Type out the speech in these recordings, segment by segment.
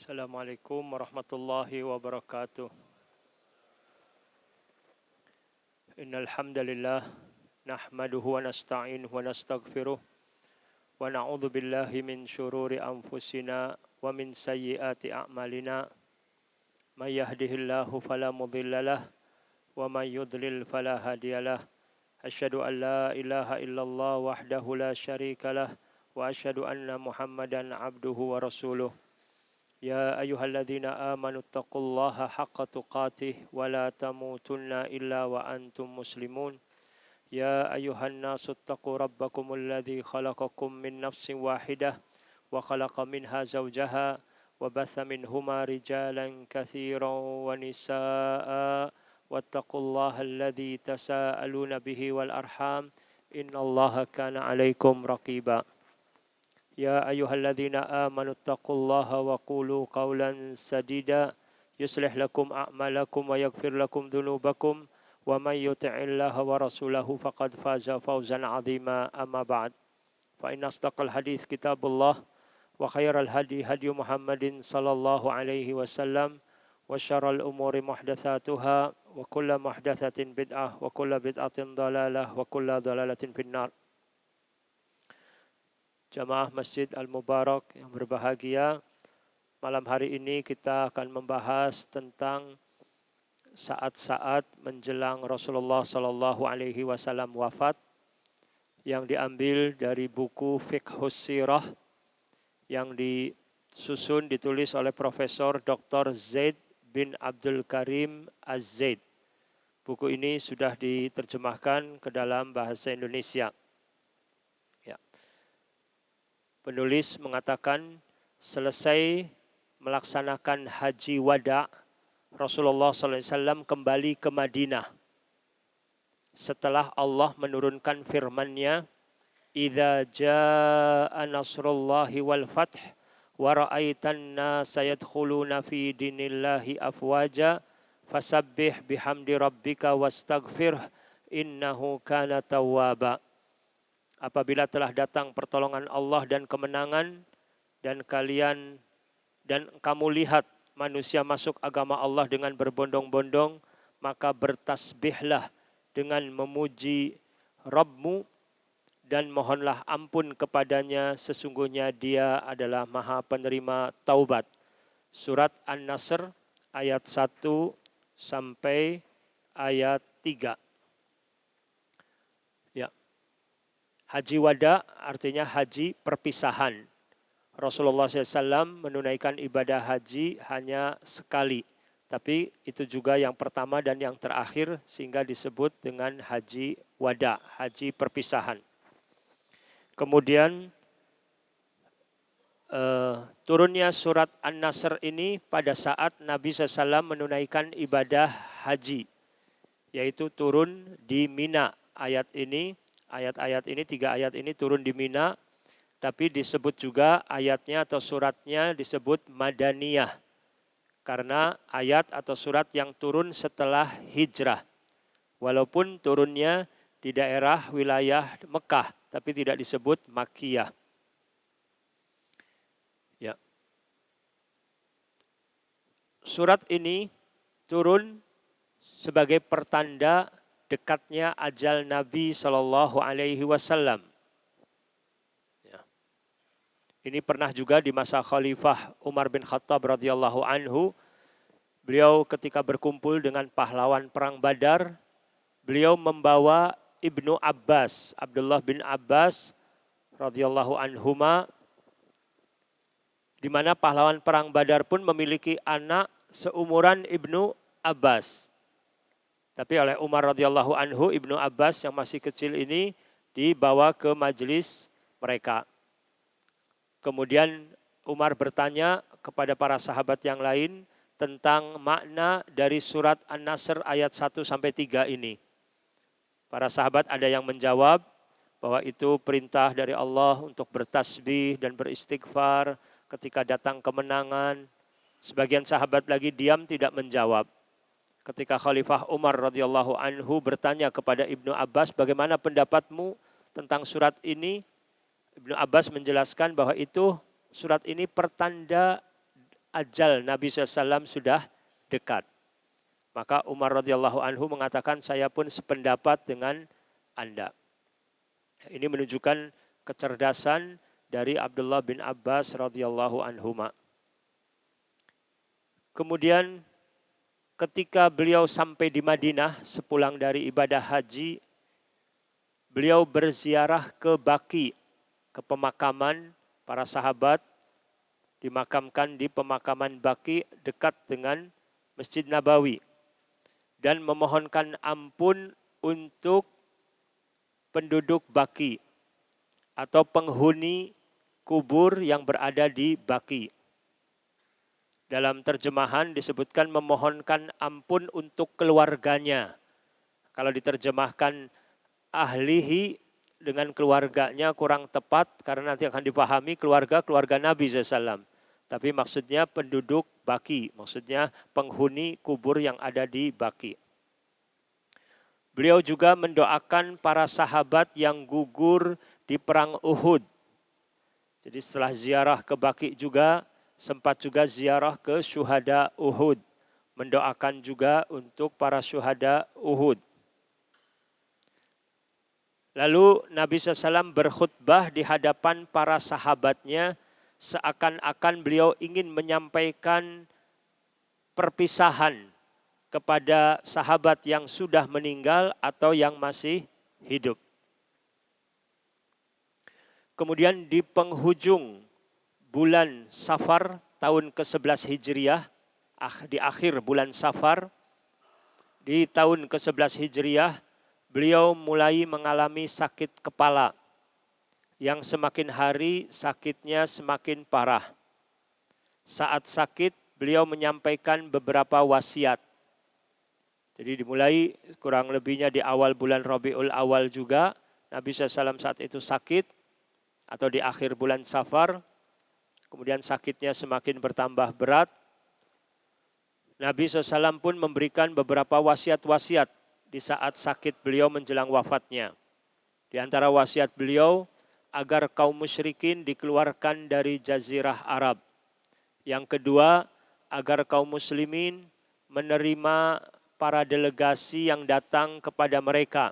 Assalamualaikum warahmatullahi wabarakatuh. Innal hamdalillah nahmaduhu wa nasta'inuhu wa nastaghfiruh wa na'udzu billahi min syururi anfusina wa min sayyiati a'malina. May yahdihillahu fala mudhillalah wa may yudlil fala hadiyalah. Asyhadu an la ilaha illallah wahdahu la syarikalah wa asyhadu anna Muhammadan abduhu wa rasuluh. يا أيها الذين آمنوا اتقوا الله حق تقاته ولا تموتن إلا وأنتم مسلمون يا أيها الناس اتقوا ربكم الذي خلقكم من نفس واحدة وخلق منها زوجها وبث منهما رجالا كثيرا ونساء واتقوا الله الذي تساءلون به والأرحام إن الله كان عليكم رقيبا يا أيها الذين آمنوا اتقوا الله وقولوا قولا سديدا يصلح لكم أعمالكم ويغفر لكم ذنوبكم ومن يطع الله ورسوله فقد فاز فوزا عظيما أما بعد فإن أصدق الحديث كتاب الله وخير الهدي هدي محمد صلى الله عليه وسلم وشر الأمور محدثاتها وكل محدثة بدعة وكل بدعة ضلالة وكل ضلالة في النار. Jamaah Masjid Al-Mubarak yang berbahagia, malam hari ini kita akan membahas tentang saat-saat menjelang Rasulullah Sallallahu Alaihi Wasallam wafat yang diambil dari buku Fiqhus Sirah yang ditulis oleh Profesor Dr. Zaid bin Abdul Karim Az-Zaid. Buku ini sudah diterjemahkan ke dalam bahasa Indonesia. Penulis mengatakan selesai melaksanakan haji wada, Rasulullah SAW kembali ke Madinah. Setelah Allah menurunkan firman-Nya, "Idza jaa nasrullahi wal fath wa ra'aitan nasa yadkhuluna fi dinillahi afwaja fasabbih bihamdi rabbika wastaghfirh innahu kana tawwaba." Apabila telah datang pertolongan Allah dan kemenangan dan kamu lihat manusia masuk agama Allah dengan berbondong-bondong, maka bertasbihlah dengan memuji Rabbmu dan mohonlah ampun kepadanya, sesungguhnya Dia adalah Maha Penerima Taubat. Surat An-Nasr ayat 1 sampai ayat 3. Haji wada artinya haji perpisahan. Rasulullah SAW menunaikan ibadah haji hanya sekali. Tapi itu juga yang pertama dan yang terakhir sehingga disebut dengan haji wada, haji perpisahan. Kemudian turunnya surat An-Nasr ini pada saat Nabi SAW menunaikan ibadah haji. Yaitu turun di Mina. Ayat-ayat ini, 3 ayat ini turun di Mina, tapi disebut juga ayatnya atau suratnya disebut Madaniyah. Karena ayat atau surat yang turun setelah hijrah. Walaupun turunnya di daerah wilayah Mekah, tapi tidak disebut Makkiyah. Ya. Surat ini turun sebagai pertanda dekatnya ajal Nabi Sallallahu Alaihi Wasallam. Ini pernah juga di masa Khalifah Umar bin Khattab radhiyallahu anhu. Beliau ketika berkumpul dengan pahlawan perang Badar, beliau membawa Ibnu Abbas, Abdullah bin Abbas radhiyallahu anhuma, di mana pahlawan perang Badar pun memiliki anak seumuran Ibnu Abbas. Tapi oleh Umar radhiyallahu anhu, Ibnu Abbas yang masih kecil ini dibawa ke majelis mereka. Kemudian Umar bertanya kepada para sahabat yang lain tentang makna dari surat An-Nasr ayat 1 sampai 3 ini. Para sahabat ada yang menjawab bahwa itu perintah dari Allah untuk bertasbih dan beristighfar ketika datang kemenangan. Sebagian sahabat lagi diam tidak menjawab. Ketika Khalifah Umar radhiyallahu anhu bertanya kepada Ibnu Abbas, bagaimana pendapatmu tentang surat ini? Ibnu Abbas menjelaskan bahwa itu surat ini pertanda ajal Nabi SAW sudah dekat. Maka Umar radhiyallahu anhu mengatakan, saya pun sependapat dengan Anda. Ini menunjukkan kecerdasan dari Abdullah bin Abbas radhiyallahu anhuma. Kemudian ketika beliau sampai di Madinah sepulang dari ibadah haji, beliau berziarah ke Baqi, ke pemakaman para sahabat, dimakamkan di pemakaman Baqi dekat dengan Masjid Nabawi, dan memohonkan ampun untuk penduduk Baqi atau penghuni kubur yang berada di Baqi. Dalam terjemahan disebutkan memohonkan ampun untuk keluarganya. Kalau diterjemahkan ahlihi dengan keluarganya kurang tepat, karena nanti akan dipahami keluarga Nabi SAW. Tapi maksudnya penduduk Baqi, maksudnya penghuni kubur yang ada di Baqi. Beliau juga mendoakan para sahabat yang gugur di perang Uhud. Jadi setelah ziarah ke Baqi juga, sempat juga ziarah ke syuhada Uhud. Mendoakan juga untuk para syuhada Uhud. Lalu Nabi SAW berkhutbah di hadapan para sahabatnya, seakan-akan beliau ingin menyampaikan perpisahan kepada sahabat yang sudah meninggal atau yang masih hidup. Kemudian di penghujung bulan Safar tahun ke-11 Hijriah, di akhir bulan Safar, di tahun ke-11 Hijriah, beliau mulai mengalami sakit kepala yang semakin hari sakitnya semakin parah. Saat sakit, beliau menyampaikan beberapa wasiat. Jadi dimulai kurang lebihnya di awal bulan Rabiul Awal juga, Nabi SAW saat itu sakit, atau di akhir bulan Safar, kemudian sakitnya semakin bertambah berat. Nabi SAW pun memberikan beberapa wasiat-wasiat di saat sakit beliau menjelang wafatnya. Di antara wasiat beliau, agar kaum musyrikin dikeluarkan dari Jazirah Arab. Yang kedua, agar kaum muslimin menerima para delegasi yang datang kepada mereka,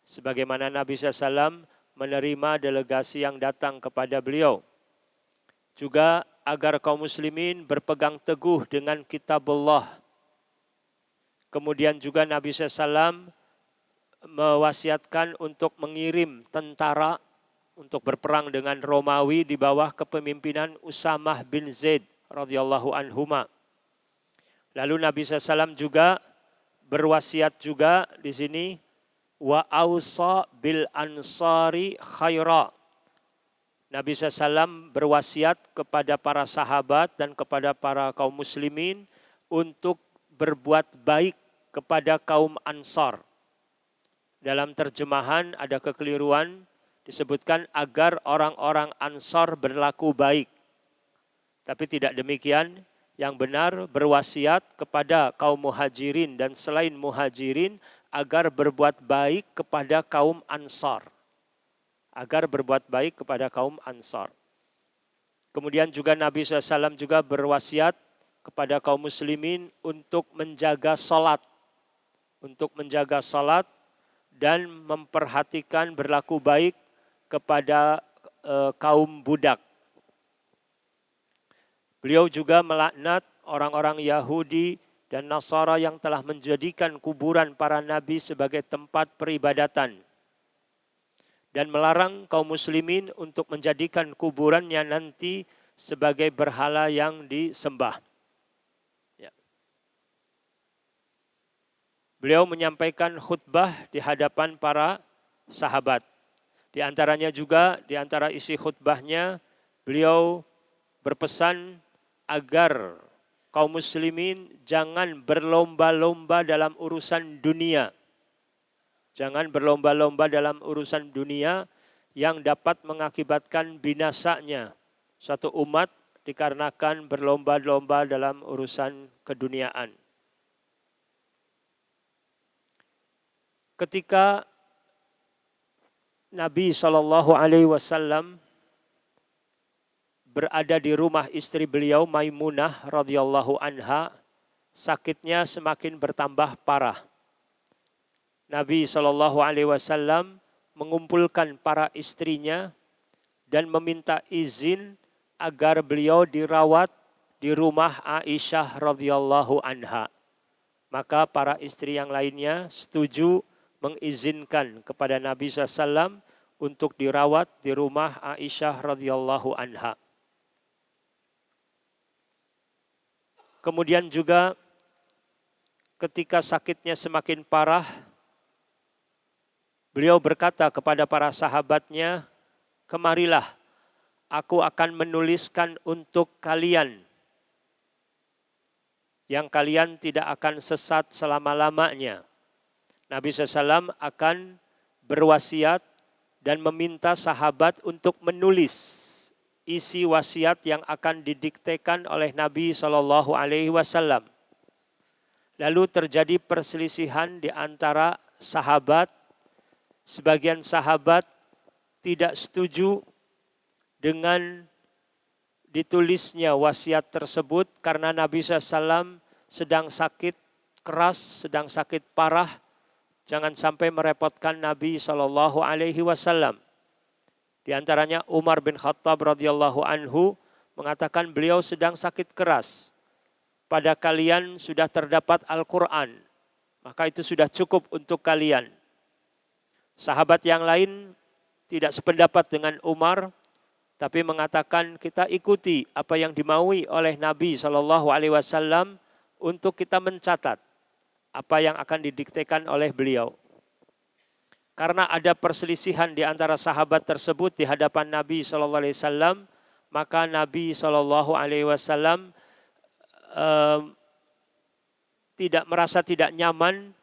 sebagaimana Nabi SAW menerima delegasi yang datang kepada beliau. Juga agar kaum muslimin berpegang teguh dengan kitabullah. Kemudian juga Nabi SAW mewasiatkan untuk mengirim tentara untuk berperang dengan Romawi di bawah kepemimpinan Usamah bin Zaid radhiyallahu anhuma. Lalu Nabi SAW juga berwasiat juga di sini, wa ausa bil ansari khaira. Nabi SAW berwasiat kepada para sahabat dan kepada para kaum muslimin untuk berbuat baik kepada kaum Ansar. Dalam terjemahan ada kekeliruan, disebutkan agar orang-orang Ansar berlaku baik. Tapi tidak demikian, yang benar berwasiat kepada kaum muhajirin dan selain muhajirin agar berbuat baik kepada kaum Ansar. Agar berbuat baik kepada kaum Ansar. Kemudian juga Nabi SAW juga berwasiat kepada kaum muslimin untuk menjaga salat. Untuk menjaga salat dan memperhatikan berlaku baik kepada kaum budak. Beliau juga melaknat orang-orang Yahudi dan Nasara yang telah menjadikan kuburan para nabi sebagai tempat peribadatan. Dan melarang kaum muslimin untuk menjadikan kuburannya nanti sebagai berhala yang disembah. Ya. Beliau menyampaikan khutbah di hadapan para sahabat. Di antaranya juga, di antara isi khutbahnya, beliau berpesan agar kaum muslimin jangan berlomba-lomba dalam urusan dunia. Jangan berlomba-lomba dalam urusan dunia yang dapat mengakibatkan binasanya suatu umat dikarenakan berlomba-lomba dalam urusan keduniaan. Ketika Nabi SAW berada di rumah istri beliau Maimunah radhiyallahu anha, sakitnya semakin bertambah parah. Nabi SAW mengumpulkan para istrinya dan meminta izin agar beliau dirawat di rumah Aisyah radhiyallahu anha. Maka para istri yang lainnya setuju mengizinkan kepada Nabi SAW untuk dirawat di rumah Aisyah radhiyallahu anha. Kemudian juga ketika sakitnya semakin parah, beliau berkata kepada para sahabatnya, "Kemarilah, aku akan menuliskan untuk kalian yang kalian tidak akan sesat selama-lamanya." Nabi SAW akan berwasiat dan meminta sahabat untuk menulis isi wasiat yang akan didiktekan oleh Nabi SAW. Lalu terjadi perselisihan di antara sahabat. Sebagian sahabat tidak setuju dengan ditulisnya wasiat tersebut karena Nabi SAW sedang sakit keras, sedang sakit parah. Jangan sampai merepotkan Nabi SAW. Di antaranya Umar bin Khattab radhiyallahu anhu mengatakan beliau sedang sakit keras. Pada kalian sudah terdapat Al-Quran, maka itu sudah cukup untuk kalian. Sahabat yang lain tidak sependapat dengan Umar, tapi mengatakan kita ikuti apa yang dimaui oleh Nabi SAW untuk kita mencatat apa yang akan didiktekan oleh beliau. Karena ada perselisihan di antara sahabat tersebut di hadapan Nabi SAW, maka Nabi SAW merasa tidak nyaman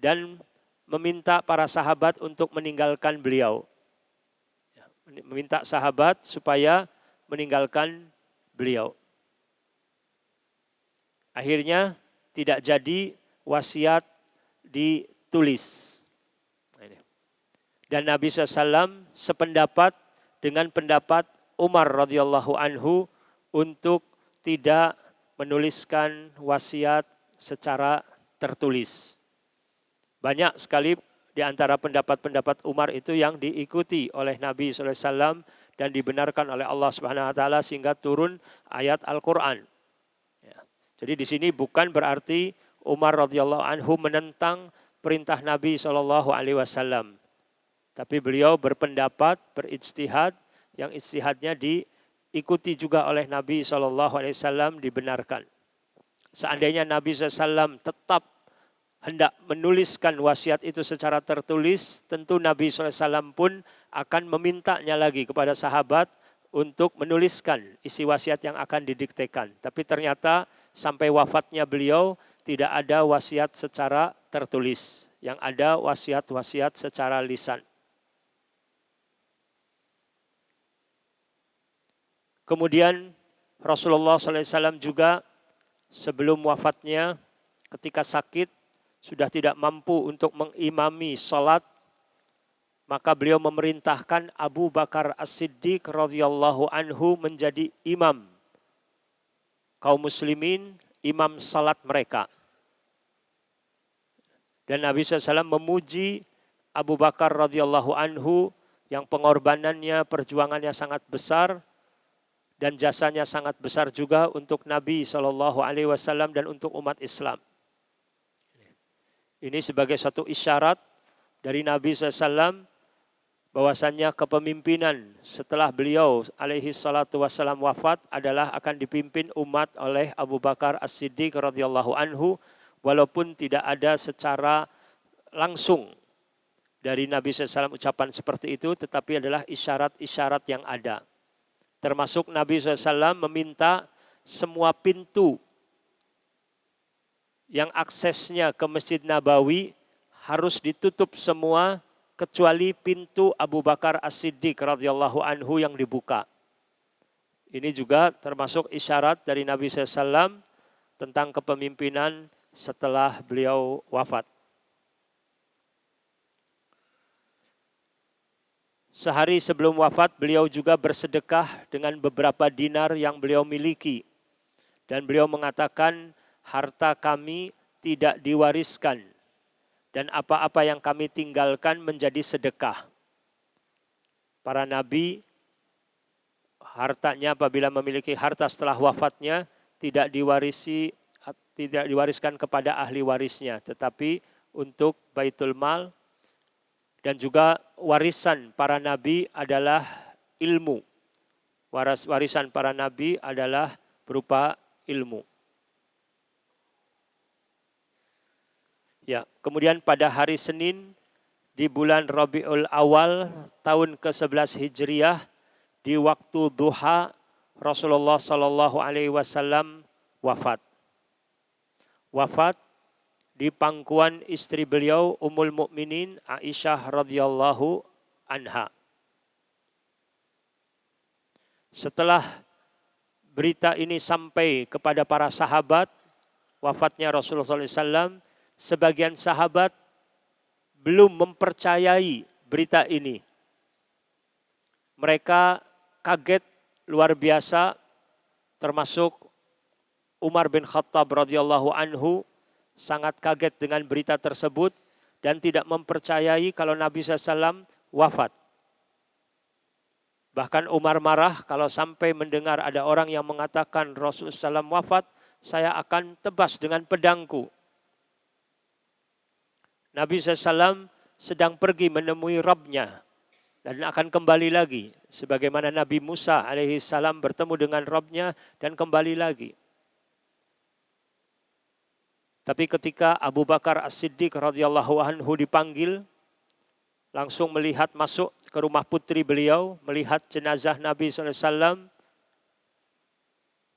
dan meminta para sahabat untuk meninggalkan beliau. Meminta sahabat supaya meninggalkan beliau. Akhirnya tidak jadi wasiat ditulis. Dan Nabi SAW sependapat dengan pendapat Umar radhiyallahu anhu untuk tidak menuliskan wasiat secara tertulis. Banyak sekali di antara pendapat-pendapat Umar itu yang diikuti oleh Nabi SAW dan dibenarkan oleh Allah Subhanahu Wa Taala sehingga turun ayat Al-Quran. Ya. Jadi di sini bukan berarti Umar radhiyallahu anhu menentang perintah Nabi SAW. Tapi beliau berpendapat, berijtihad, yang ijtihadnya diikuti juga oleh Nabi SAW dibenarkan. Seandainya Nabi SAW tetap hendak menuliskan wasiat itu secara tertulis, tentu Nabi SAW pun akan memintanya lagi kepada sahabat untuk menuliskan isi wasiat yang akan didiktekan. Tapi ternyata sampai wafatnya beliau tidak ada wasiat secara tertulis. Yang ada wasiat-wasiat secara lisan. Kemudian Rasulullah SAW juga sebelum wafatnya ketika sakit sudah tidak mampu untuk mengimami salat, maka beliau memerintahkan Abu Bakar As-Siddiq radhiyallahu anhu menjadi imam kaum muslimin, imam salat mereka. Dan Nabi SAW memuji Abu Bakar radhiyallahu anhu yang pengorbanannya, perjuangannya sangat besar dan jasanya sangat besar juga untuk Nabi SAW dan untuk umat Islam. Ini sebagai satu isyarat dari Nabi SAW bahwasannya kepemimpinan setelah beliau alaihi salatu wassalam wafat adalah akan dipimpin umat oleh Abu Bakar As-Siddiq radhiyallahu anhu, walaupun tidak ada secara langsung dari Nabi SAW ucapan seperti itu, tetapi adalah isyarat-isyarat yang ada. Termasuk Nabi SAW meminta semua pintu yang aksesnya ke Masjid Nabawi harus ditutup semua kecuali pintu Abu Bakar As-Siddiq radhiyallahu anhu yang dibuka. Ini juga termasuk isyarat dari Nabi SAW tentang kepemimpinan setelah beliau wafat. Sehari sebelum wafat beliau juga bersedekah dengan beberapa dinar yang beliau miliki. Dan beliau mengatakan, harta kami tidak diwariskan. Dan apa-apa yang kami tinggalkan menjadi sedekah. Para nabi, hartanya apabila memiliki harta setelah wafatnya, tidak diwariskan kepada ahli warisnya. Tetapi untuk baitul mal. Dan juga warisan para nabi adalah ilmu. Warisan para nabi adalah berupa ilmu. Ya, kemudian pada hari Senin di bulan Rabiul Awal tahun ke-11 Hijriah di waktu duha Rasulullah Shallallahu Alaihi Wasallam wafat. Wafat di pangkuan istri beliau Ummul Mukminin Aisyah radhiyallahu anha. Setelah berita ini sampai kepada para sahabat, wafatnya Rasulullah SAW, sebagian sahabat belum mempercayai berita ini. Mereka kaget luar biasa, termasuk Umar bin Khattab radhiyallahu anhu, sangat kaget dengan berita tersebut dan tidak mempercayai kalau Nabi SAW wafat. Bahkan Umar marah kalau sampai mendengar ada orang yang mengatakan Rasulullah SAW wafat, saya akan tebas dengan pedangku. Nabi SAW sedang pergi menemui Rabb-Nya dan akan kembali lagi. Sebagaimana Nabi Musa alaihissalam bertemu dengan Rabb-Nya dan kembali lagi. Tapi ketika Abu Bakar As-Siddiq radhiyallahu anhu dipanggil, langsung melihat masuk ke rumah putri beliau, melihat jenazah Nabi SAW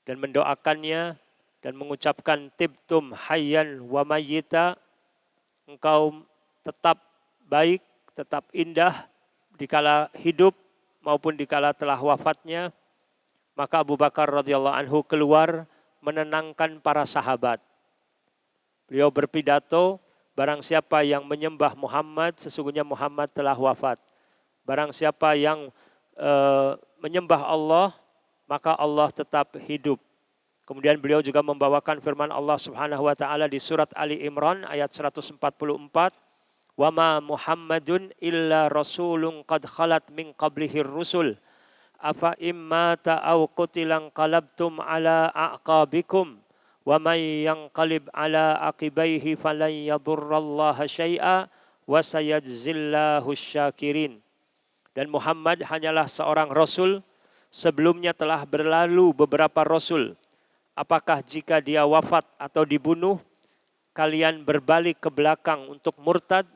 dan mendoakannya dan mengucapkan tibtum hayyan wa mayyita, engkau tetap baik, tetap indah dikala hidup maupun dikala telah wafatnya. Maka Abu Bakar radhiyallahu anhu keluar menenangkan para sahabat. Beliau berpidato, barang siapa yang menyembah Muhammad, sesungguhnya Muhammad telah wafat. Barang siapa yang menyembah Allah, maka Allah tetap hidup. Kemudian beliau juga membawakan firman Allah Subhanahu wa taala di surat Ali Imran ayat 144, "Wa ma Muhammadun illa rasulun qad khalat min qablihir rusul. Afa imma ta'aw qutilan qalabtum ala aqabikum. Wa may yanqalib ala aqibaihi falan yadurrallaha syai'a wa sayajzillahu syakirin." Dan Muhammad hanyalah seorang rasul, sebelumnya telah berlalu beberapa rasul. Apakah jika dia wafat atau dibunuh, kalian berbalik ke belakang untuk murtad?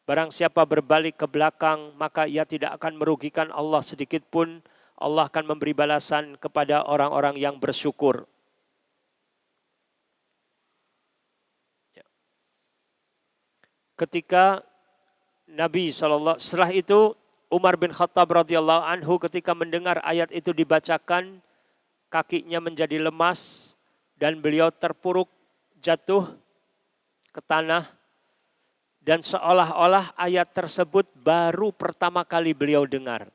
Barang siapa berbalik ke belakang, maka ia tidak akan merugikan Allah sedikit pun. Allah akan memberi balasan kepada orang-orang yang bersyukur. Ketika Nabi SAW, setelah itu Umar bin Khattab radhiyallahu anhu ketika mendengar ayat itu dibacakan, kakinya menjadi lemas dan beliau terpuruk jatuh ke tanah. Dan seolah-olah ayat tersebut baru pertama kali beliau dengar.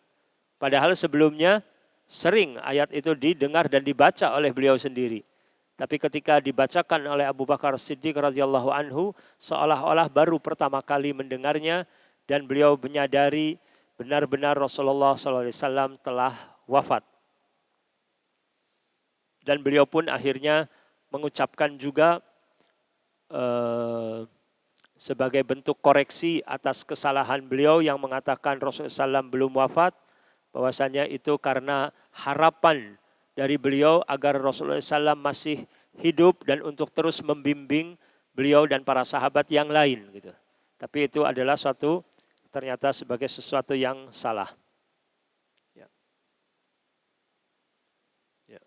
Padahal sebelumnya sering ayat itu didengar dan dibaca oleh beliau sendiri. Tapi ketika dibacakan oleh Abu Bakar Siddiq radhiyallahu anhu, seolah-olah baru pertama kali mendengarnya dan beliau menyadari benar-benar Rasulullah SAW telah wafat. Dan beliau pun akhirnya mengucapkan juga sebagai bentuk koreksi atas kesalahan beliau yang mengatakan Rasulullah SAW belum wafat, bahwasanya itu karena harapan dari beliau agar Rasulullah SAW masih hidup dan untuk terus membimbing beliau dan para sahabat yang lain gitu. Tapi itu adalah ternyata sebagai sesuatu yang salah. Ya. Ya.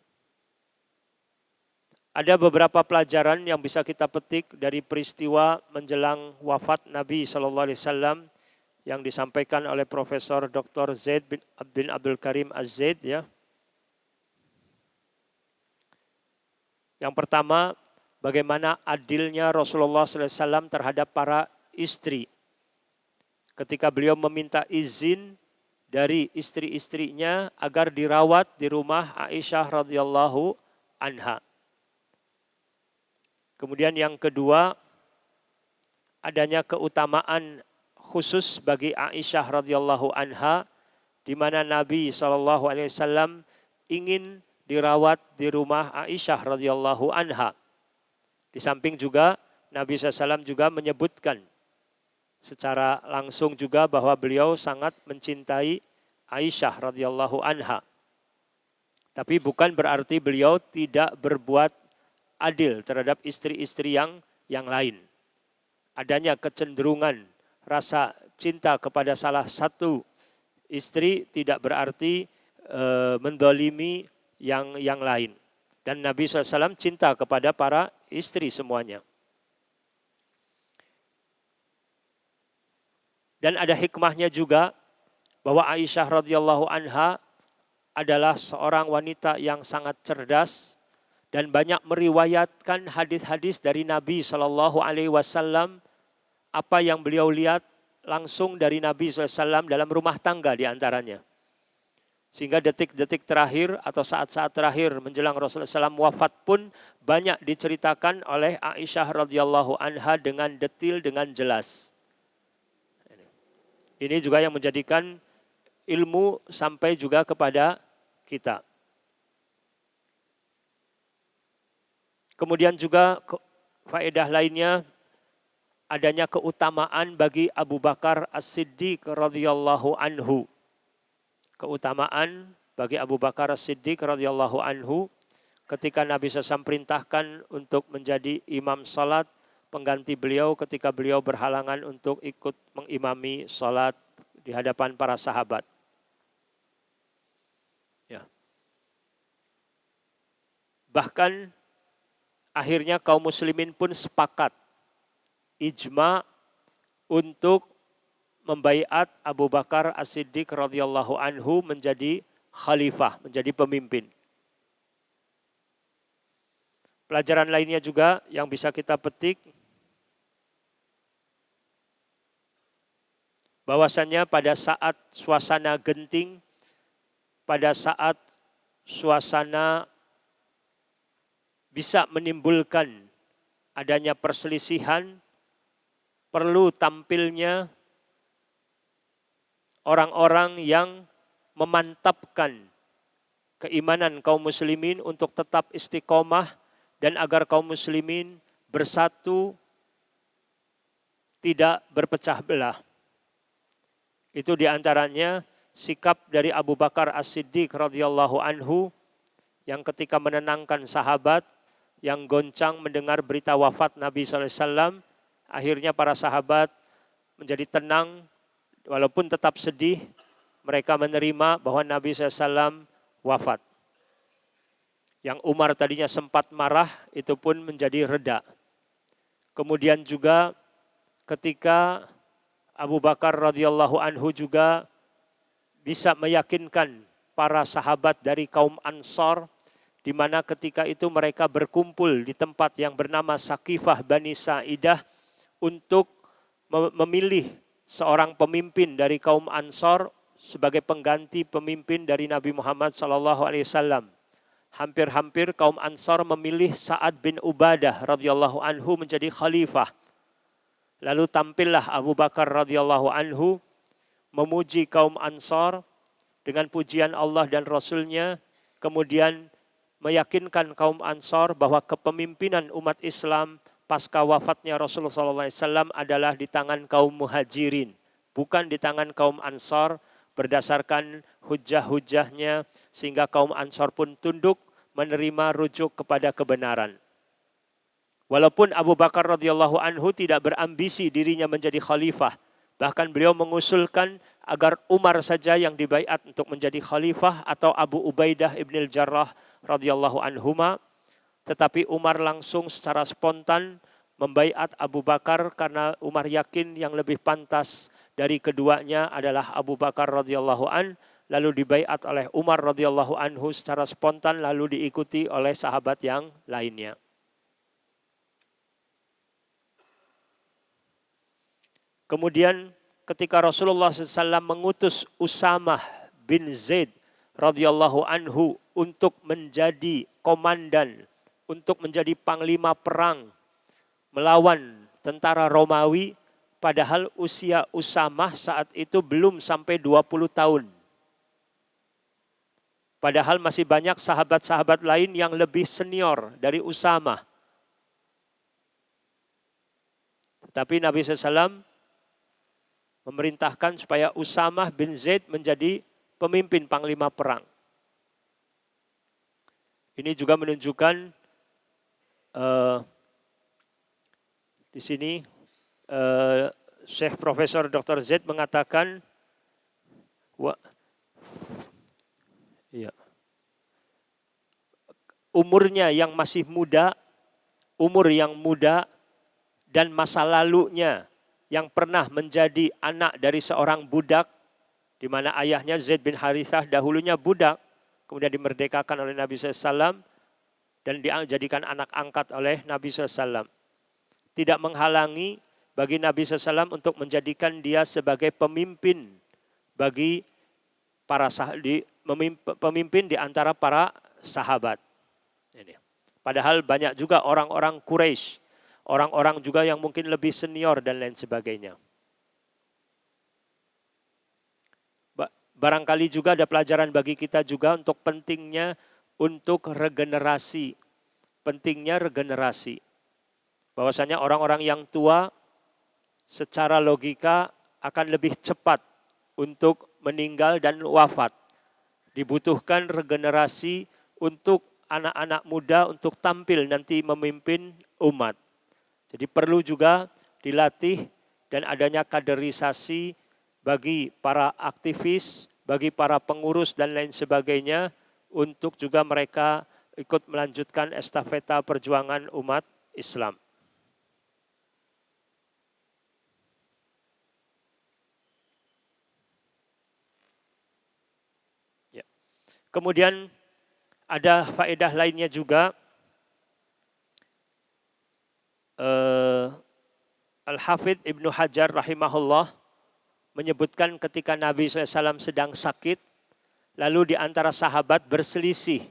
Ada beberapa pelajaran yang bisa kita petik dari peristiwa menjelang wafat Nabi SAW yang disampaikan oleh Profesor Dr. Zaid bin Abdul Karim Az-Zaid ya. Yang pertama, bagaimana adilnya Rasulullah SAW terhadap para istri. Ketika beliau meminta izin dari istri-istrinya agar dirawat di rumah Aisyah radhiyallahu anha. Kemudian yang kedua, adanya keutamaan khusus bagi Aisyah radhiyallahu anha, di mana Nabi SAW ingin dirawat di rumah Aisyah radhiyallahu anha. Di samping juga Nabi SAW juga menyebutkan secara langsung juga bahwa beliau sangat mencintai Aisyah radhiyallahu anha. Tapi bukan berarti beliau tidak berbuat adil terhadap istri-istri yang lain. Adanya kecenderungan rasa cinta kepada salah satu istri tidak berarti mendolimi yang lain. Dan Nabi SAW cinta kepada para istri semuanya. Dan ada hikmahnya juga bahwa Aisyah radhiyallahu anha adalah seorang wanita yang sangat cerdas dan banyak meriwayatkan hadis-hadis dari Nabi SAW, apa yang beliau lihat langsung dari Nabi SAW dalam rumah tangga diantaranya. Sehingga detik-detik terakhir atau saat-saat terakhir menjelang Rasulullah SAW wafat pun banyak diceritakan oleh Aisyah radhiyallahu anha dengan detil, dengan jelas. Ini juga yang menjadikan ilmu sampai juga kepada kita. Kemudian juga faedah lainnya, adanya keutamaan bagi Abu Bakar As-Siddiq radhiyallahu anhu. Keutamaan bagi Abu Bakar As-Siddiq radhiyallahu anhu ketika Nabi SAW perintahkan untuk menjadi imam salat, pengganti beliau ketika beliau berhalangan untuk ikut mengimami salat di hadapan para sahabat. Ya. Bahkan akhirnya kaum muslimin pun sepakat ijma untuk membaiat Abu Bakar As-Siddiq radhiyallahu anhu menjadi khalifah, menjadi pemimpin. Pelajaran lainnya juga yang bisa kita petik, bahwasannya pada saat suasana genting, pada saat suasana bisa menimbulkan adanya perselisihan, perlu tampilnya orang-orang yang memantapkan keimanan kaum muslimin untuk tetap istiqomah dan agar kaum muslimin bersatu, tidak berpecah belah. Itu diantaranya sikap dari Abu Bakar As-Siddiq radhiyallahu anhu yang ketika menenangkan sahabat yang goncang mendengar berita wafat Nabi SAW, akhirnya para sahabat menjadi tenang walaupun tetap sedih, mereka menerima bahwa Nabi SAW wafat. Yang Umar tadinya sempat marah itu pun menjadi reda. Kemudian juga ketika Abu Bakar radhiyallahu anhu juga bisa meyakinkan para sahabat dari kaum Ansar, di mana ketika itu mereka berkumpul di tempat yang bernama Sakifah Bani Sa'idah untuk memilih seorang pemimpin dari kaum Ansar sebagai pengganti pemimpin dari Nabi Muhammad SAW. Hampir-hampir kaum Ansar memilih Sa'ad bin Ubadah radhiyallahu anhu menjadi khalifah. Lalu tampillah Abu Bakar radhiyallahu anhu memuji kaum Ansar dengan pujian Allah dan Rasulnya, kemudian meyakinkan kaum Ansar bahwa kepemimpinan umat Islam pasca wafatnya Rasulullah SAW adalah di tangan kaum Muhajirin, bukan di tangan kaum Ansar, berdasarkan hujah-hujahnya sehingga kaum Ansar pun tunduk menerima rujuk kepada kebenaran. Walaupun Abu Bakar radhiyallahu anhu tidak berambisi dirinya menjadi khalifah, bahkan beliau mengusulkan agar Umar saja yang dibaiat untuk menjadi khalifah atau Abu Ubaidah ibn al-Jarrah radhiyallahu anhuma, tetapi Umar langsung secara spontan membaiat Abu Bakar karena Umar yakin yang lebih pantas dari keduanya adalah Abu Bakar radhiyallahu an, lalu dibaiat oleh Umar radhiyallahu anhu secara spontan, lalu diikuti oleh sahabat yang lainnya. Kemudian ketika Rasulullah SAW mengutus Usamah bin Zaid radhiyallahu anhu untuk menjadi komandan, untuk menjadi panglima perang melawan tentara Romawi, padahal usia Usamah saat itu belum sampai 20 tahun. Padahal masih banyak sahabat-sahabat lain yang lebih senior dari Usamah. Tetapi Nabi SAW memerintahkan supaya Usamah bin Zaid menjadi pemimpin panglima perang. Ini juga menunjukkan di sini Syekh Profesor Dr. Z mengatakan umurnya yang masih muda, umur yang muda dan masa lalunya yang pernah menjadi anak dari seorang budak, di mana ayahnya Zaid bin Harithah dahulunya budak, kemudian dimerdekakan oleh Nabi SAW dan dijadikan anak angkat oleh Nabi SAW. Tidak menghalangi bagi Nabi SAW untuk menjadikan dia sebagai pemimpin bagi para pemimpin di antara para sahabat. Padahal banyak juga orang-orang Quraisy, orang-orang juga yang mungkin lebih senior dan lain sebagainya. Barangkali juga ada pelajaran bagi kita juga untuk pentingnya untuk regenerasi. Pentingnya regenerasi. Bahwasanya orang-orang yang tua secara logika akan lebih cepat untuk meninggal dan wafat. Dibutuhkan regenerasi untuk anak-anak muda untuk tampil nanti memimpin umat. Jadi perlu juga dilatih dan adanya kaderisasi bagi para aktivis, bagi para pengurus dan lain sebagainya untuk juga mereka ikut melanjutkan estafeta perjuangan umat Islam. Ya. Kemudian ada faedah lainnya juga. Al-Hafidh Ibnu Hajar rahimahullah menyebutkan ketika Nabi SAW sedang sakit, lalu di antara sahabat berselisih.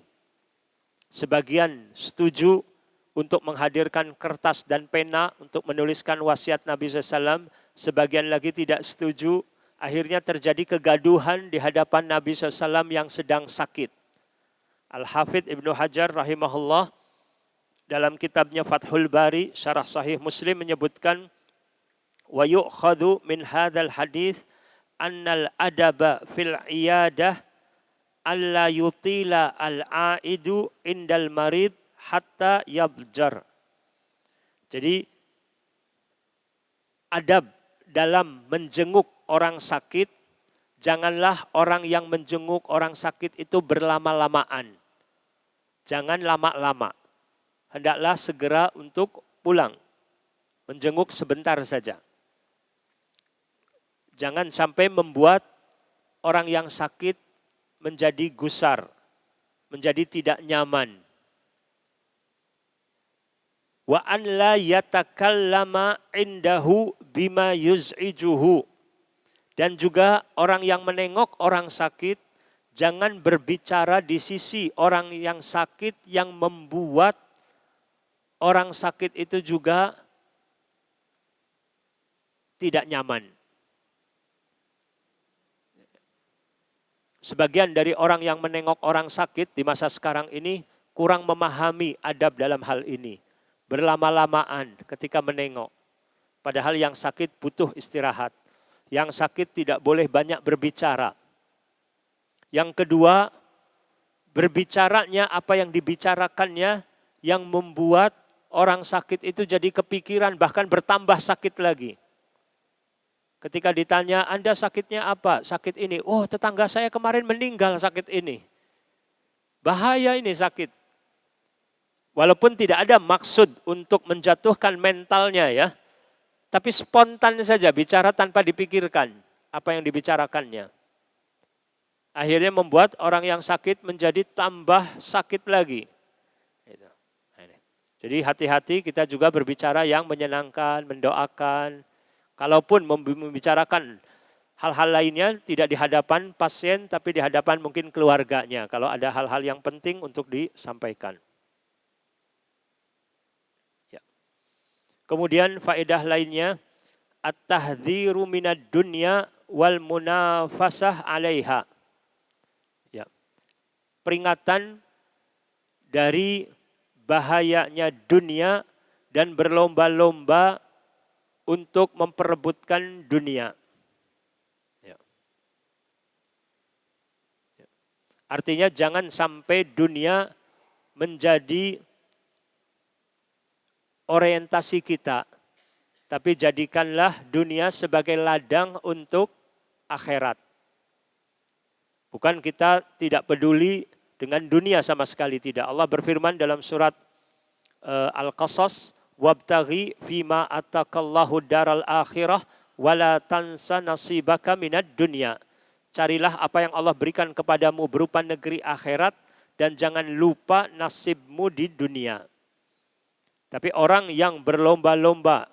Sebagian setuju untuk menghadirkan kertas dan pena untuk menuliskan wasiat Nabi SAW, sebagian lagi tidak setuju. Akhirnya terjadi kegaduhan di hadapan Nabi SAW yang sedang sakit. Al-Hafidh Ibnu Hajar rahimahullah dalam kitabnya Fathul Bari, Syarah Sahih Muslim menyebutkan, wa yu'khadhu min hadzal hadits annal adaba fil iyadah alla yutila al-aidu indal marid hatta yabjar. Jadi adab dalam menjenguk orang sakit, janganlah orang yang menjenguk orang sakit itu berlama-lamaan. Jangan lama-lama. Hendaklah segera untuk pulang. Menjenguk sebentar saja. Jangan sampai membuat orang yang sakit menjadi gusar, menjadi tidak nyaman. Wa an la yatakallama indahu bima yuz'ijuhu. Dan juga orang yang menengok orang sakit, jangan berbicara di sisi orang yang sakit yang membuat orang sakit itu juga tidak nyaman. Sebagian dari orang yang menengok orang sakit di masa sekarang ini kurang memahami adab dalam hal ini. Berlama-lamaan ketika menengok. Padahal yang sakit butuh istirahat. Yang sakit tidak boleh banyak berbicara. Yang kedua, berbicaranya apa yang dibicarakannya yang membuat orang sakit itu jadi kepikiran bahkan bertambah sakit lagi. Ketika ditanya, Anda sakitnya apa? Sakit ini. Oh, tetangga saya kemarin meninggal sakit ini. Bahaya ini sakit. Walaupun tidak ada maksud untuk menjatuhkan mentalnya ya. Tapi spontan saja bicara tanpa dipikirkan apa yang dibicarakannya. Akhirnya membuat orang yang sakit menjadi tambah sakit lagi. Jadi hati-hati kita juga berbicara yang menyenangkan, mendoakan. Kalaupun membicarakan hal-hal lainnya tidak di hadapan pasien tapi di hadapan mungkin keluarganya kalau ada hal-hal yang penting untuk disampaikan. Ya. Kemudian faedah lainnya at-tahdhiru minad dunya wal munafasah 'alaiha. Ya. Peringatan dari bahayanya dunia dan berlomba-lomba untuk memperebutkan dunia. Ya. Ya. Artinya jangan sampai dunia menjadi orientasi kita, tapi jadikanlah dunia sebagai ladang untuk akhirat. Bukan kita tidak peduli dengan dunia sama sekali, tidak. Allah berfirman dalam surat Al-Qasas, wabtaghi fima atakallahu daral akhirah wala tansa nasibaka minad dunya. Carilah apa yang Allah berikan kepadamu berupa negeri akhirat dan jangan lupa nasibmu di dunia. Tapi orang yang berlomba-lomba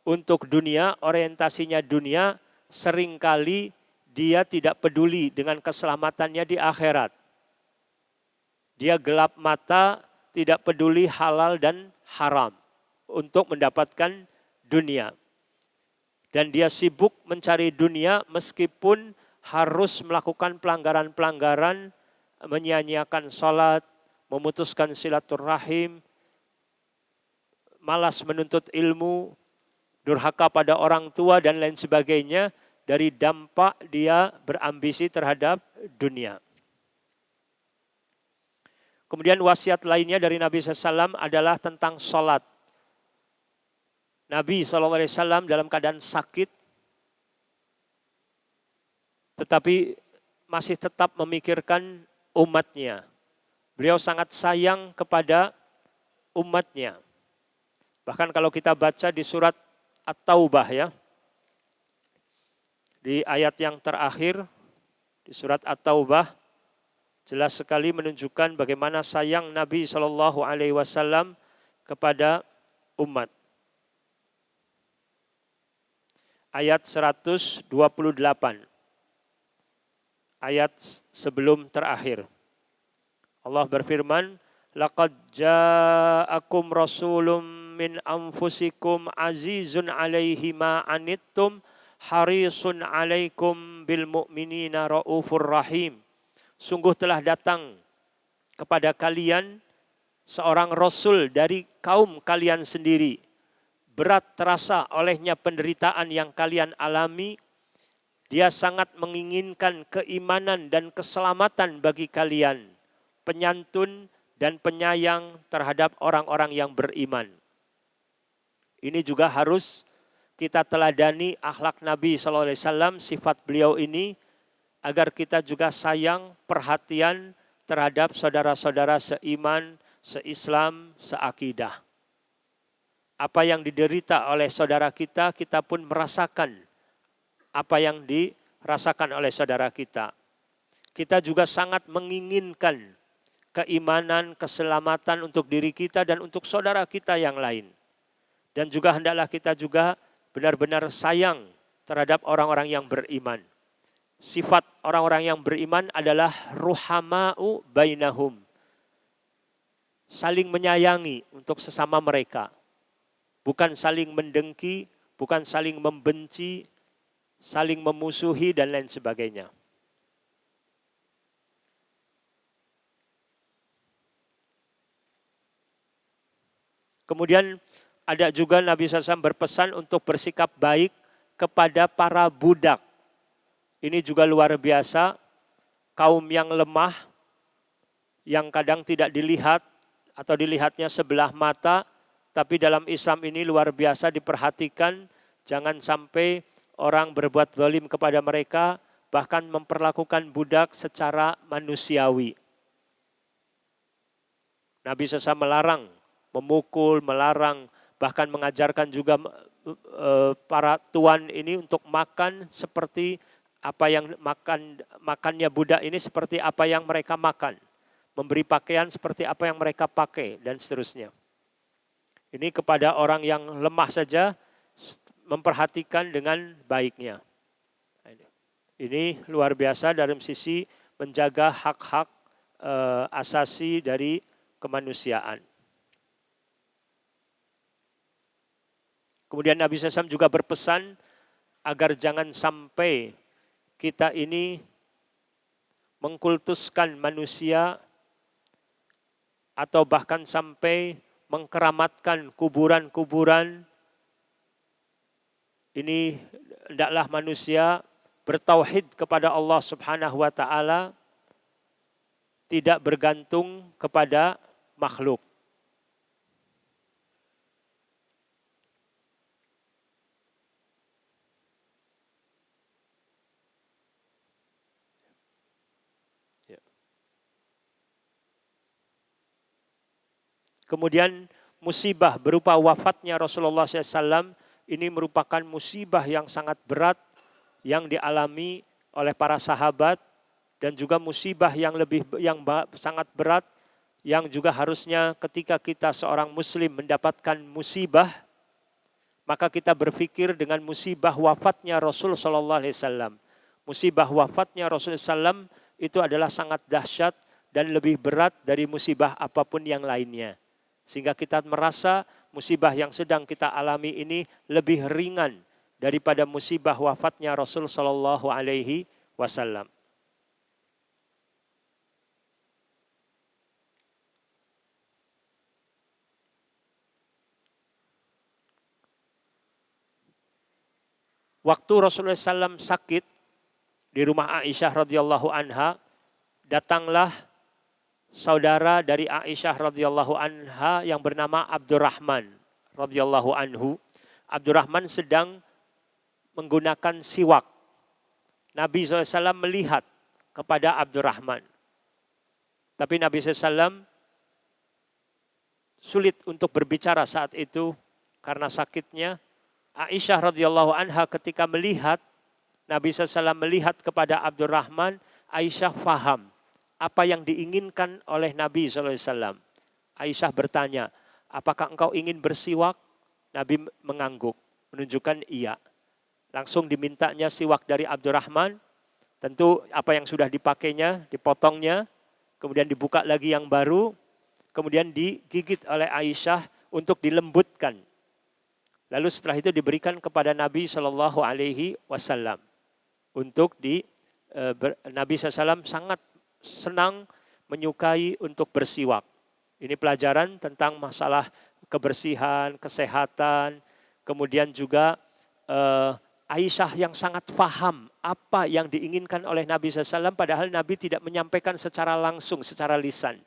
untuk dunia, orientasinya dunia, seringkali dia tidak peduli dengan keselamatannya di akhirat. Dia gelap mata, tidak peduli halal dan haram untuk mendapatkan dunia. Dan dia sibuk mencari dunia meskipun harus melakukan pelanggaran-pelanggaran, menyia-nyiakan sholat, memutuskan silaturahim, malas menuntut ilmu, durhaka pada orang tua dan lain sebagainya dari dampak dia berambisi terhadap dunia. Kemudian wasiat lainnya dari Nabi SAW adalah tentang sholat. Nabi SAW dalam keadaan sakit, tetapi masih tetap memikirkan umatnya. Beliau sangat sayang kepada umatnya. Bahkan kalau kita baca di surat At-Taubah ya, di ayat yang terakhir, di surat At-Taubah, jelas sekali menunjukkan bagaimana sayang Nabi SAW kepada umat. Ayat 128. Ayat sebelum terakhir. Allah berfirman, laqad ja'akum rasulun min anfusikum azizun 'alaihi ma anittum harisun 'alaikum bil mu'minina raufur rahim. Sungguh telah datang kepada kalian seorang rasul dari kaum kalian sendiri. Berat terasa olehnya penderitaan yang kalian alami. Dia sangat menginginkan keimanan dan keselamatan bagi kalian. Penyantun dan penyayang terhadap orang-orang yang beriman. Ini juga harus kita teladani akhlak Nabi SAW, sifat beliau ini, agar kita juga sayang, perhatian terhadap saudara-saudara seiman, seislam, seakidah. Apa yang diderita oleh saudara kita, kita pun merasakan apa yang dirasakan oleh saudara kita. Kita juga sangat menginginkan keimanan, keselamatan untuk diri kita dan untuk saudara kita yang lain. Dan juga hendaklah kita juga benar-benar sayang terhadap orang-orang yang beriman. Sifat orang-orang yang beriman adalah ruhama'u bainahum. Saling menyayangi untuk sesama mereka. Bukan saling mendengki, bukan saling membenci, saling memusuhi dan lain sebagainya. Kemudian ada juga Nabi SAW berpesan untuk bersikap baik kepada para budak. Ini juga luar biasa, kaum yang lemah, yang kadang tidak dilihat atau dilihatnya sebelah mata, tapi dalam Islam ini luar biasa diperhatikan, jangan sampai orang berbuat zalim kepada mereka, bahkan memperlakukan budak secara manusiawi. Nabi SAW melarang memukul, melarang, bahkan mengajarkan juga para tuan ini untuk makan seperti apa yang makannya budak ini seperti apa yang mereka makan. Memberi pakaian seperti apa yang mereka pakai dan seterusnya. Ini kepada orang yang lemah saja memperhatikan dengan baiknya. Ini luar biasa dalam sisi menjaga hak-hak asasi dari kemanusiaan. Kemudian Nabi SAW juga berpesan agar jangan sampai kita ini mengkultuskan manusia atau bahkan sampai mengkeramatkan kuburan-kuburan. Ini hendaklah manusia bertauhid kepada Allah Subhanahu wa taala, tidak bergantung kepada makhluk. Kemudian musibah berupa wafatnya Rasulullah SAW ini merupakan musibah yang sangat berat yang dialami oleh para sahabat, dan juga musibah yang sangat berat yang juga harusnya ketika kita seorang muslim mendapatkan musibah, maka kita berpikir dengan musibah wafatnya Rasul SAW. Musibah wafatnya Rasul SAW itu adalah sangat dahsyat dan lebih berat dari musibah apapun yang lainnya. Sehingga kita merasa musibah yang sedang kita alami ini lebih ringan daripada musibah wafatnya Rasul Shallallahu Alaihi Wasallam. Waktu Rasulullah SAW sakit di rumah Aisyah radhiyallahu anha, datanglah saudara dari Aisyah radhiyallahu anha yang bernama Abdurrahman radhiyallahu anhu. Abdurrahman sedang menggunakan siwak. Nabi SAW melihat kepada Abdurrahman. Tapi Nabi SAW sulit untuk berbicara saat itu karena sakitnya. Aisyah radhiyallahu anha ketika melihat Nabi SAW melihat kepada Abdurrahman, Aisyah faham apa yang diinginkan oleh Nabi SAW. Aisyah bertanya, apakah engkau ingin bersiwak? Nabi mengangguk, menunjukkan iya. Langsung dimintanya siwak dari Abdurrahman. Tentu apa yang sudah dipakainya, dipotongnya, kemudian dibuka lagi yang baru, kemudian digigit oleh Aisyah untuk dilembutkan. Lalu setelah itu diberikan kepada Nabi SAW. Untuk Nabi SAW sangat senang, menyukai untuk bersiwak. Ini pelajaran tentang masalah kebersihan, kesehatan. Kemudian juga Aisyah yang sangat paham apa yang diinginkan oleh Nabi SAW, padahal Nabi tidak menyampaikan secara langsung, secara lisan.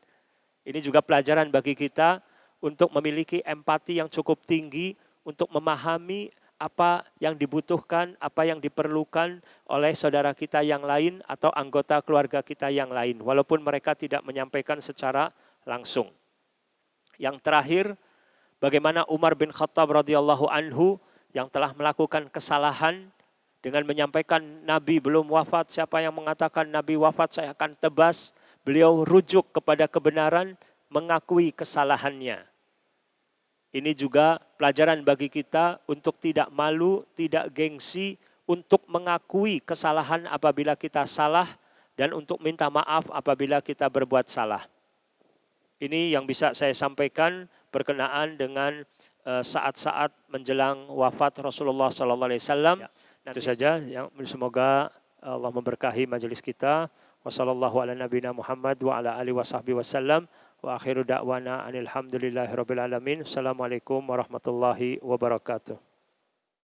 Ini juga pelajaran bagi kita untuk memiliki empati yang cukup tinggi, untuk memahami apa yang dibutuhkan, apa yang diperlukan oleh saudara kita yang lain atau anggota keluarga kita yang lain, walaupun mereka tidak menyampaikan secara langsung. Yang terakhir, bagaimana Umar bin Khattab radhiyallahu anhu yang telah melakukan kesalahan dengan menyampaikan Nabi belum wafat, siapa yang mengatakan Nabi wafat saya akan tebas. Beliau rujuk kepada kebenaran, mengakui kesalahannya. Ini juga pelajaran bagi kita untuk tidak malu, tidak gengsi, untuk mengakui kesalahan apabila kita salah, dan untuk minta maaf apabila kita berbuat salah. Ini yang bisa saya sampaikan berkenaan dengan saat-saat menjelang wafat Rasulullah SAW. Itu saja, yang semoga Allah memberkahi majelis kita. Wassallallahu ala nabiyina Muhammad wa ala alihi wasahbihi wasallam. Wa akhiru da'wana anil hamdulillahi rabbil alamin. Assalamualaikum warahmatullahi wabarakatuh.